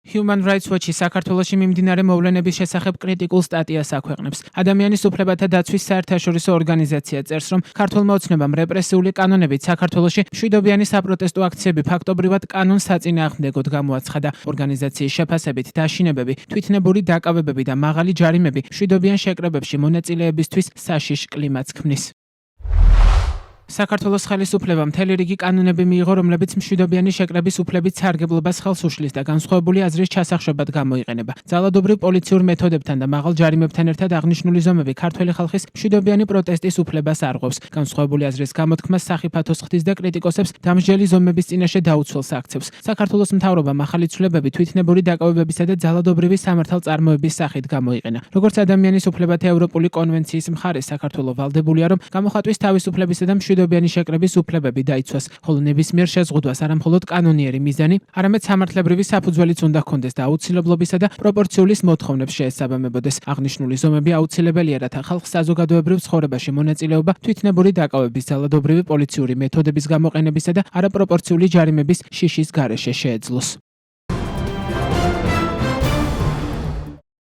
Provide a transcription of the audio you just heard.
Human Rights Watch საქართველოში მიმდინარე მოვლენების შესახებ კრიტიკულ სტატიას აქვეყნებს. ადამიანის უფლებათა დაცვის საერთაშორისო ორგანიზაცია წერს, რომ ქართულმა ოცნებამ რეპრესიული კანონებით საქართველოში მშვიდობიანი საპროტესტო აქციები ფაქტობრივად კანონს საწინააღმდეგოდ გამოაცხადა. ორგანიზაციის შეფასებით დაშინებები, თვითნებური დაკავებები და მაღალი ჯარიმები მშვიდობიან შეკრებებში მონაწილეებისთვის საშიშ კლიმატს ქმნის. საქართველოს ხელისუფლებამ მთელი რიგი კანონები მიიღო, რომლებიც მშვიდობიანი შეკრების უფლებით სარგებლობას ხელს უშლის და განსხვავებული აზრის ჩასახშობად გამოიყენება. ძალადობრივ პოლიციურ მეთოდებთან და მაღალ ჯარიმებთან ერთად აღნიშნული ზომები ქართველი ხალხის მშვიდობიანი პროტესტის უფლებას არღვევს. განსხვავებული აზრის გამოთქმას სახიფათოს ხდის და კრიტიკოსებს დამსჯელი ზომების წინაშე დაუცველს აქცევს. საქართველოს მთავრობამ ახალი ცვლილებები თვითნებური დაკავებებისა და ძალადობრივი სამართალწარმოების სახით გამოიყენა. როგორც ადამიანის უფლებათა ევროპული კონვენციის მხარე, საქართველოს ვალდებულია, რომ გამოხატვის თავისუფლებისა და მშვიდობიანი შეკრების უფლებები დაიცვას, ხოლო ნებისმიერ შეზღუდვას არამხოლოდ კანონიერი მიზანი, არამედ სამართლებრივი საფუძველიც უნდა ჰქონდეს და აუცილებლობისა და პროპორციული მოთხოვნებს შეესაბამებოდეს. აღნიშნული ზომები აუცილებელია, რათა ხალხს საზოგადოებრივ ცხოვრებაში მონაწილეობა თვითნებური დაკავების, ძალადობრივი პოლიციური მეთოდების გამოყენებისა და არაპროპორციული ჯარიმების შიშის გარეშე შეეძლოს.